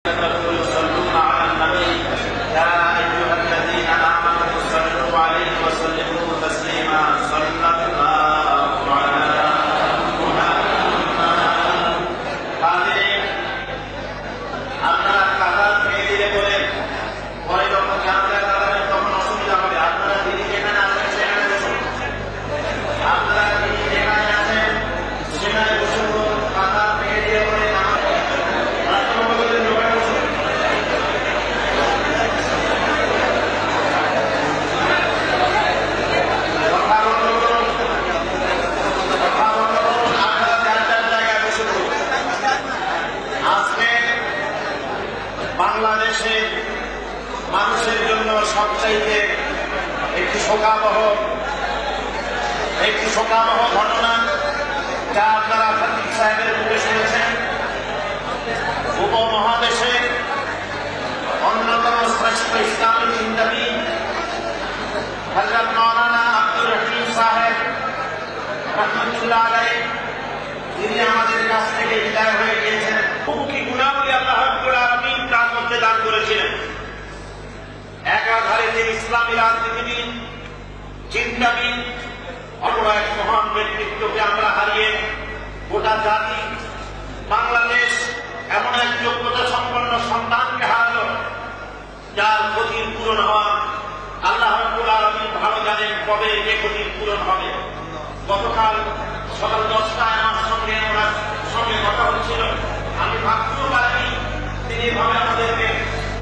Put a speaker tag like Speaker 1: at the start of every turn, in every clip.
Speaker 1: يصلون على النبي يا أيها الذين آمنوا صلوا عليه وسلموا تسليما صلى الله على محمد হাজিরিন আপনারা কাতার মেয়ে দিলে বলে পরে যখন জানতে পারবেন তখন অসুবিধা হবে। আপনারা যিনি যেখানে আছেন সেখানে বসুন, আপনারা যিনি যেখানে আছেন সেখানে বসুন। কাতার মেয়ে দিয়ে বলে বাংলাদেশের মানুষের জন্য সবচাইতে একটি শোকাবহ ঘটনা, যা আপনারা খতিব সাহেবের মুখে শুনেছেন। উপমহাদেশের অন্যতম শ্রেষ্ঠ ইসলামী চিন্তাবিদ হযরত মাওলানা আব্দুর রহিম সাহেব রাহমাতুল্লাহ আলাইহি, তিনি আমাদের কাছ থেকে বিদায় হয়ে গিয়েছেন। বহুমুখী গুণাবলী আল্লাহ রাব্বুল আলামিন তার মধ্যে দান করেছিলেন। একাধারে তিনি ইসলামী রাজনীতিবিদ, চিন্তাবিদ, অন্য এক মহান ব্যক্তিত্বকে আমরা হারিয়ে গোটা জাতি বাংলাদেশ এমন এক যোগ্যতা সম্পন্ন সন্তানকে হারালো, যার ক্ষতির পূরণ হওয়া আল্লাহ রাব্বুল আলামিন ভালো জানেন কবে যে ক্ষতির পূরণ হবে। গতকাল সকাল 10টায় আমার সঙ্গে কথা হচ্ছিল। আমি ভাবতেও পারিনি তিনি এভাবে আমাদেরকে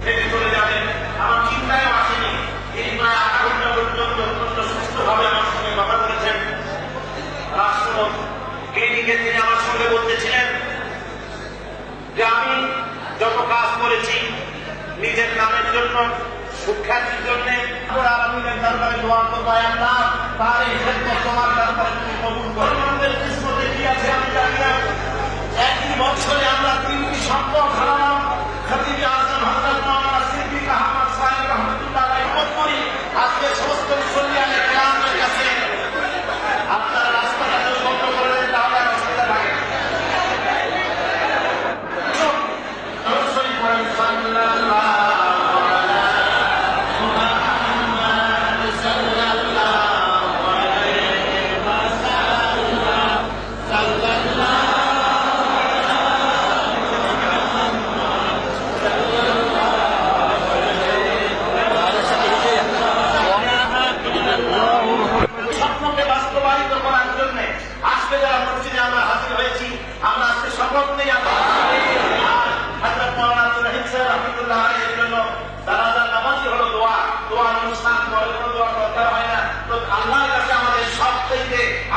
Speaker 1: ফেলে চলে যাবেন। আমার চিন্তায় আসেনি। তিনি প্রায় 8 ঘন্টা পর্যন্ত অত্যন্ত সুস্থভাবে আমার সঙ্গে কথা বলেছেন। রাষ্ট্র এই দিকে তিনি আমার সঙ্গে বলতেছিলেন যে আমি যত কাজ করেছি নিজের নামের জন্য, সুখ্যাতির জন্য, আলমিনের দরবারে দোয়া করবো, আল্লাহ তার এই খেদমত তোমার দরবারে তুমি কবুল করো। আমাদের কিসমতে কি আছে আমি জানি না। একই বছরে আমরা 3টি সম্পদ হারালাম। খতিব আজম হযরত মাওলানা সিদ্দিক আহমদ সাহেব রাহমাতুল্লাহ আলাইহি করি। আজকে সমস্ত মুসলমানের কেরামের কাছে আপনারা রাস্তাটা যদি বন্ধ করে দেন তাহলে আর অসুবিধা থাকে না। অবশ্যই পড়েন সাল্লাল্লাহু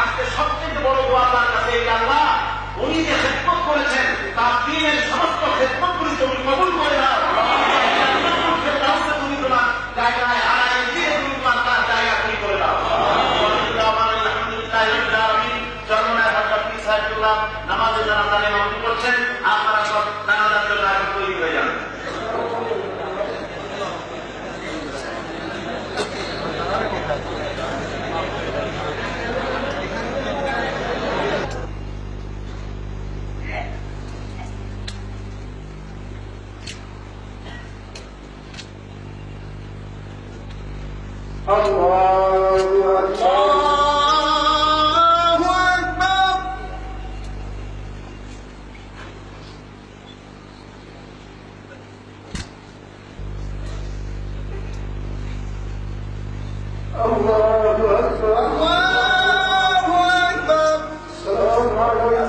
Speaker 1: আজকে সবচেয়ে বড় দোয়া আল্লাহর কাছে এই আল্লাহ উনি যে খেদমত করেছেন তার দ্বীনের সমস্ত খেদমতগুলি তুমি কবুল করে নাও। তুমি তোমার জায়গায় হারাই দিয়ে তুমি তোমার তার জায়গা তুমি করে দাও। চরমনায় হযরত পীর সাহেবুল্লাহ নামাজের জানাজার ইমামতি করছেন। আপনারা সব জানাজার জন্য এখন তৈরি হয়ে যান।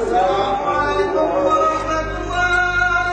Speaker 2: السلام عليكم ورحمة الله.